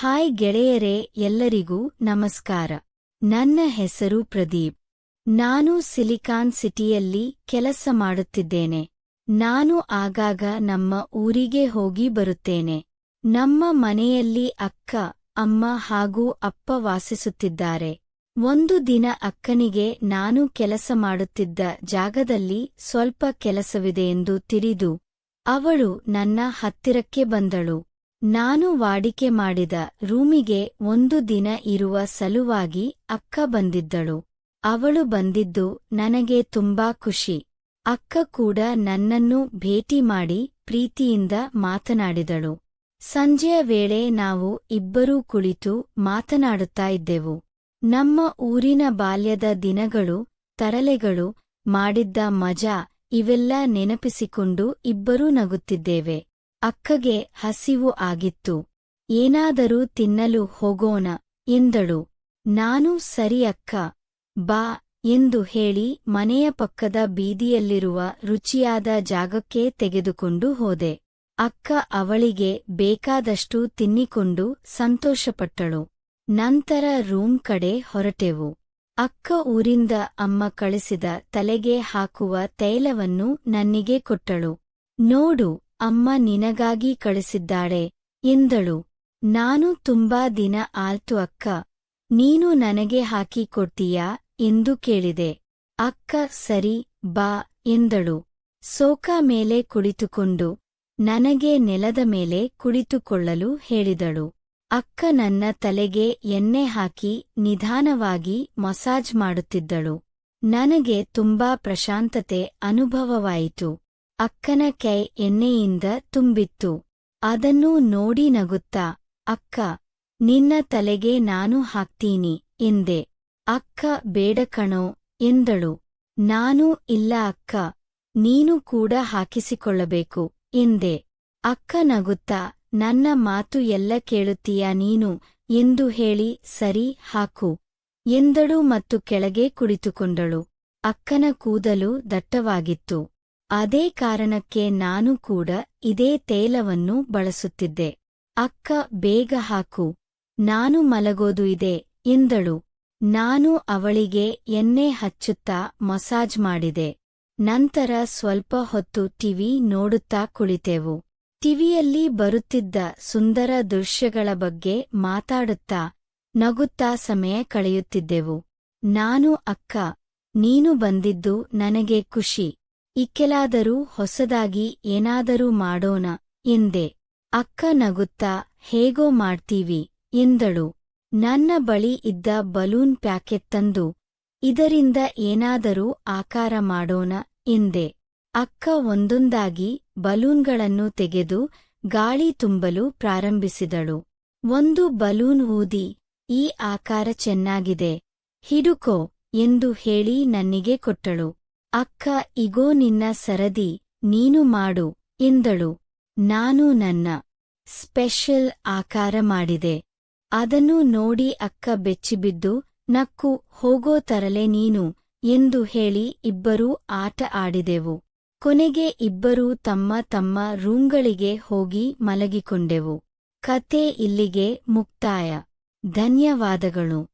Hi ಗೆಳೆಯರೇ, ಎಲ್ಲರಿಗೂ ನಮಸ್ಕಾರ. ನನ್ನ ಹೆಸರು ಪ್ರದೀಪ್. ನಾನು ಸಿಲಿಕಾನ್ ಸಿಟಿಯಲ್ಲಿ ಕೆಲಸ ಮಾಡುತ್ತಿದ್ದೇನೆ. ನಾನು ಆಗಾಗ ನಮ್ಮ ಊರಿಗೆ ಹೋಗಿ ಬರುತ್ತೇನೆ. ನಮ್ಮ ಮನೆಯಲ್ಲಿ ಅಕ್ಕ, ಅಮ್ಮ ಹಾಗೂ ಅಪ್ಪ ವಾಸಿಸುತ್ತಿದ್ದಾರೆ. ಒಂದು ದಿನ ಅಕ್ಕನಿಗೆ ನಾನು ಕೆಲಸ ಮಾಡುತ್ತಿದ್ದ ಜಾಗದಲ್ಲಿ ಸ್ವಲ್ಪ ಕೆಲಸವಿದೆಯೆಂದು ತಿಳಿದು ಅವಳು ನನ್ನ ಹತ್ತಿರಕ್ಕೆ ಬಂದಳು. ನಾನು ವಾಡಿಕೆ ಮಾಡಿದ ರೂಮಿಗೆ ಒಂದು ದಿನ ಇರುವ ಸಲುವಾಗಿ ಅಕ್ಕ ಬಂದಿದ್ದಳು. ಅವಳು ಬಂದಿದ್ದು ನನಗೆ ತುಂಬಾ ಖುಷಿ. ಅಕ್ಕ ಕೂಡ ನನ್ನನ್ನು ಭೇಟಿ ಮಾಡಿ ಪ್ರೀತಿಯಿಂದ ಮಾತನಾಡಿದಳು. ಸಂಜೆಯ ವೇಳೆ ನಾವು ಇಬ್ಬರೂ ಕುಳಿತು ಮಾತನಾಡುತ್ತಾ ಇದ್ದೆವು. ನಮ್ಮ ಊರಿನ ಬಾಲ್ಯದ ದಿನಗಳು, ತರಲೆಗಳು, ಮಾಡಿದ್ದ ಮಜಾ ಇವೆಲ್ಲ ನೆನಪಿಸಿಕೊಂಡು ಇಬ್ಬರೂ ನಗುತ್ತಿದ್ದೇವೆ. ಅಕ್ಕಗೆ ಹಸಿವು ಆಗಿತ್ತು. ಏನಾದರೂ ತಿನ್ನಲು ಹೋಗೋಣ ಎಂದಳು. ನಾನು ಸರಿ ಅಕ್ಕ, ಬಾ ಎಂದು ಹೇಳಿ ಮನೆಯ ಪಕ್ಕದ ಬೀದಿಯಲ್ಲಿರುವ ರುಚಿಯಾದ ಜಾಗಕ್ಕೆ ತೆಗೆದುಕೊಂಡು ಹೋದೆ. ಅಕ್ಕ ಅವಳಿಗೆ ಬೇಕಾದಷ್ಟು ತಿನ್ನಿಕೊಂಡು ಸಂತೋಷಪಟ್ಟಳು. ನಂತರ ರೂಮ್ ಕಡೆ ಹೊರಟೆವು. ಅಕ್ಕ ಊರಿಂದ ಅಮ್ಮ ಕಳಿಸಿದ ತಲೆಗೆ ಹಾಕುವ ತೈಲವನ್ನು ನನ್ನಿಗೆ ಕೊಟ್ಟಳು. ನೋಡು, ಅಮ್ಮ ನಿನಗಾಗಿ ಕಳಿಸಿದ್ದಾಳೆ ಎಂದಳು. ನಾನು ತುಂಬಾ ದಿನ ಆಲ್ತು ಅಕ್ಕ, ನೀನು ನನಗೆ ಹಾಕಿ ಕೊಡ್ತೀಯಾ ಎಂದು ಕೇಳಿದೆ. ಅಕ್ಕ ಸರಿ ಬಾ ಎಂದಳು. ಸೋಫಾ ಮೇಲೆ ಕುಳಿತುಕೊಂಡು ನನಗೆ ನೆಲದ ಮೇಲೆ ಕುಳಿತುಕೊಳ್ಳಲು ಹೇಳಿದಳು. ಅಕ್ಕ ನನ್ನ ತಲೆಗೆ ಎಣ್ಣೆ ಹಾಕಿ ನಿಧಾನವಾಗಿ ಮಸಾಜ್ ಮಾಡುತ್ತಿದ್ದಳು. ನನಗೆ ತುಂಬಾ ಪ್ರಶಾಂತತೆ ಅನುಭವವಾಯಿತು. ಅಕ್ಕನ ಕೈ ಎಣ್ಣೆಯಿಂದ ತುಂಬಿತ್ತು. ಅದನ್ನು ನೋಡಿ ನಗುತ್ತಾ, ಅಕ್ಕ, ನಿನ್ನ ತಲೆಗೆ ನಾನು ಹಾಕ್ತೀನಿ ಎಂದೆ. ಅಕ್ಕ ಬೇಡ ಕಣೋ ಎಂದಳು. ನಾನು ಇಲ್ಲ ಅಕ್ಕ, ನೀನು ಕೂಡ ಹಾಕಿಸಿಕೊಳ್ಳಬೇಕು ಎಂದೆ. ಅಕ್ಕ ನಗುತ್ತಾ, ನನ್ನ ಮಾತು ಎಲ್ಲ ಕೇಳುತ್ತೀಯಾ ನೀನು ಎಂದು ಹೇಳಿ ಸರಿ ಹಾಕು ಎಂದಳು ಮತ್ತು ಕೆಳಗೆ ಕುಳಿತುಕೊಂಡಳು. ಅಕ್ಕನ ಕೂದಲು ದಟ್ಟವಾಗಿತ್ತು. ಅದೇ ಕಾರಣಕ್ಕೆ ನಾನು ಕೂಡ ಇದೇ ತೈಲವನ್ನು ಬಳಸುತ್ತಿದ್ದೆ. ಅಕ್ಕ ಬೇಗ ಹಾಕು, ನಾನು ಮಲಗೋದು ಇದೆ ಎಂದಳು. ನಾನು ಅವಳಿಗೆ ಎಣ್ಣೆ ಹಚ್ಚುತ್ತಾ ಮಸಾಜ್ ಮಾಡಿದೆ. ನಂತರ ಸ್ವಲ್ಪ ಹೊತ್ತು ಟಿವಿ ನೋಡುತ್ತಾ ಕುಳಿತೆವು. ಟಿವಿಯಲ್ಲಿ ಬರುತ್ತಿದ್ದ ಸುಂದರ ದೃಶ್ಯಗಳ ಬಗ್ಗೆ ಮಾತಾಡುತ್ತಾ ನಗುತ್ತಾ ಸಮಯ ಕಳೆಯುತ್ತಿದ್ದೆವು. ನಾನು ಅಕ್ಕ, ನೀನು ಬಂದಿದ್ದು ನನಗೆ ಖುಷಿ. ಇಕ್ಕೆಲಾದರೂ ಹೊಸದಾಗಿ ಏನಾದರೂ ಮಾಡೋಣ ಎಂದೆ. ಅಕ್ಕ ನಗುತ್ತಾ ಹೇಗೋ ಮಾಡ್ತೀವಿ ಎಂದಳು. ನನ್ನ ಬಳಿ ಇದ್ದ ಬಲೂನ್ ಪ್ಯಾಕೆಟ್ ತಂದು ಇದರಿಂದ ಏನಾದರೂ ಆಕಾರ ಮಾಡೋಣ ಎಂದೆ. ಅಕ್ಕ ಒಂದೊಂದಾಗಿ ಬಲೂನ್ಗಳನ್ನು ತೆಗೆದು ಗಾಳಿ ತುಂಬಲು ಪ್ರಾರಂಭಿಸಿದಳು. ಒಂದು ಬಲೂನ್ ಊದಿ, ಈ ಆಕಾರ ಚೆನ್ನಾಗಿದೆ, ಹಿಡುಕೋ ಎಂದು ಹೇಳಿ ನನ್ನಿಗೆ ಕೊಟ್ಟಳು. ಅಕ್ಕ ಇಗೋ ನಿನ್ನ ಸರದಿ, ನೀನು ಮಾಡು ಎಂದಳು. ನಾನು ನನ್ನ ಸ್ಪೆಷಲ್ ಆಕಾರ ಮಾಡಿದೆ. ಅದನ್ನು ನೋಡಿ ಅಕ್ಕ ಬೆಚ್ಚಿಬಿದ್ದು ನಕ್ಕು ಹೋಗೋ ತರಲೆ ನೀನು ಎಂದು ಹೇಳಿ ಇಬ್ಬರೂ ಆಟ ಆಡಿದೆವು. ಕೊನೆಗೆ ಇಬ್ಬರೂ ತಮ್ಮ ತಮ್ಮ ರೂಂಗಳಿಗೆ ಹೋಗಿ ಮಲಗಿಕೊಂಡೆವು. ಕತೆ ಇಲ್ಲಿಗೆ ಮುಕ್ತಾಯ. ಧನ್ಯವಾದಗಳು.